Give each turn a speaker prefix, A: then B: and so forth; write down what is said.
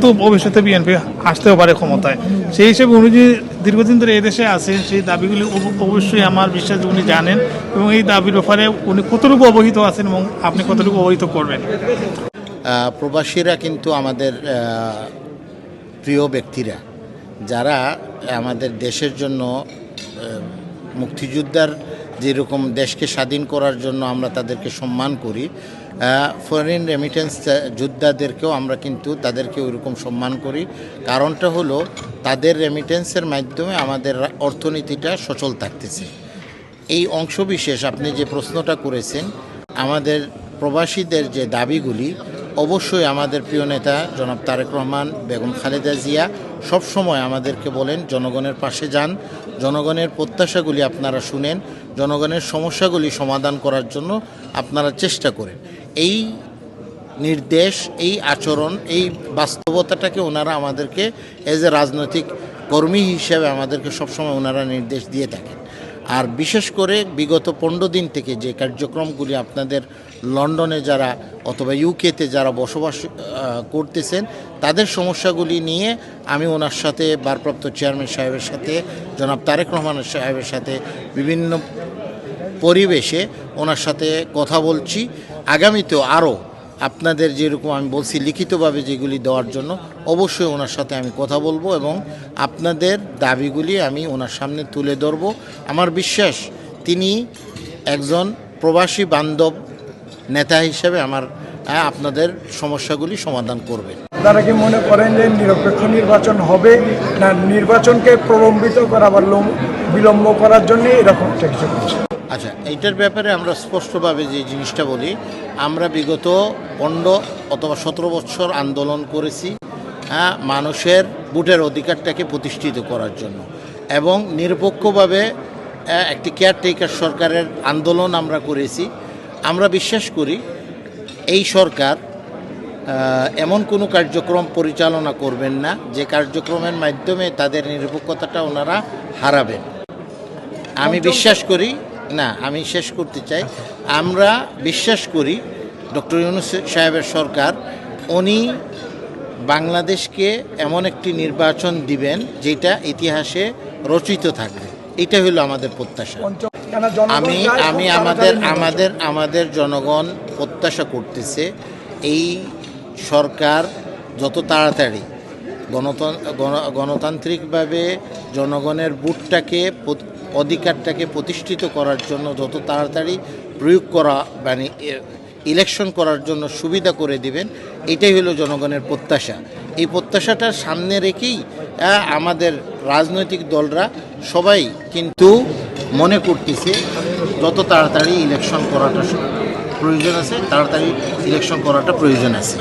A: তো ভবিষ্যতে বিএনপি আসতেও পারে ক্ষমতায়, সেই হিসেবে উনি যে দীর্ঘদিন ধরে এদেশে আছেন সেই দাবিগুলি অবশ্যই আমার বিশ্বাস উনি জানেন এবং এই দাবির ব্যাপারে উনি কতটুকু অবহিত আছেন এবং আপনি কতটুকু অবহিত করবেন।
B: প্রবাসীরা কিন্তু আমাদের প্রিয় ব্যক্তিরা, যারা আমাদের দেশের জন্য মুক্তিযোদ্ধার যেরকম দেশকে স্বাধীন করার জন্য আমরা তাদেরকে সম্মান করি, ফরেন রেমিটেন্স যোদ্ধাদেরকেও আমরা কিন্তু তাদেরকে ওইরকম সম্মান করি। কারণটা হলো তাদের রেমিটেন্সের মাধ্যমে আমাদের অর্থনীতিটা সচল থাকতেছে। এই অংশবিশেষ আপনি যে প্রশ্নটা করেছেন, আমাদের প্রবাসীদের যে দাবিগুলি, অবশ্যই আমাদের প্রিয় নেতা জনাব তারেক রহমান, বেগম খালেদা জিয়া সবসময় আমাদেরকে বলেন জনগণের পাশে যান, জনগণের প্রত্যাশাগুলি আপনারা শুনেন, জনগণের সমস্যাগুলি সমাধান করার জন্য আপনারা চেষ্টা করেন। এই নির্দেশ, এই আচরণ, এই বাস্তবতাটাকে ওনারা আমাদেরকে এজ এ রাজনৈতিক কর্মী হিসেবে আমাদেরকে সবসময় ওনারা নির্দেশ দিয়ে থাকেন। আর বিশেষ করে বিগত 15 দিন থেকে যে কার্যক্রমগুলি আপনাদের লন্ডনে যারা অথবা ইউকেতে যারা বসবাস করতেছেন তাদের সমস্যাগুলি নিয়ে আমি ওনার সাথে, ভারপ্রাপ্ত চেয়ারম্যান সাহেবের সাথে, জনাব তারেক রহমান সাহেবের সাথে বিভিন্ন পরিবেশে ওনার সাথে কথা বলছি। আগামীতেও আরও আপনাদের যেরকম আমি বলছি লিখিতভাবে যেগুলি দেওয়ার জন্য অবশ্যই ওনার সাথে আমি কথা বলবো এবং আপনাদের দাবিগুলি আমি ওনার সামনে তুলে ধরব। আমার বিশ্বাস তিনি একজন প্রবাসী বান্ধব নেতা হিসেবে আপনাদের সমস্যাগুলি সমাধান করবেন।
C: তারা কি মনে করেন যে নিরপেক্ষ নির্বাচন হবে, না নির্বাচনকে প্রলম্বিত করা বা বিলম্ব করার জন্য এরকম কিছু করছে?
B: আচ্ছা, এইটার ব্যাপারে আমরা স্পষ্টভাবে যে জিনিসটা বলি, আমরা বিগত 15 অথবা 17 বছর আন্দোলন করেছি মানুষের ভোটের অধিকারটাকে প্রতিষ্ঠিত করার জন্য, এবং নিরপেক্ষভাবে একটি কেয়ারটেকার সরকারের আন্দোলন আমরা করেছি। আমরা বিশ্বাস করি এই সরকার এমন কোনো কার্যক্রম পরিচালনা করবেন না যে কার্যক্রমের মাধ্যমে তাদের নিরপেক্ষতাটা ওনারা হারাবেন। আমি বিশ্বাস করি না, আমি শেষ করতে চাই, আমরা বিশ্বাস করি ডক্টর ইউনূস সাহেবের সরকার উনি বাংলাদেশকে এমন একটি নির্বাচন দিবেন যেটা ইতিহাসে রচিত থাকবে। এটা হলো আমাদের প্রত্যাশা। আমাদের জনগণ প্রত্যাশা করতেছে এই সরকার যত তাড়াতাড়ি গণতান্ত্রিকভাবে জনগণের ভোটটাকে, অধিকারটাকে প্রতিষ্ঠিত করার জন্য যত তাড়াতাড়ি প্রয়োগ করা, মানে ইলেকশন করার জন্য সুবিধা করে দিবেন, এটাই হলো জনগণের প্রত্যাশা। এই প্রত্যাশাটা সামনে রেখেই আমাদের রাজনৈতিক দলরা সবাই কিন্তু মনে করতেছে যত তাড়াতাড়ি ইলেকশন করাটা প্রয়োজন আছে, তাড়াতাড়ি ইলেকশন করাটা প্রয়োজন আছে।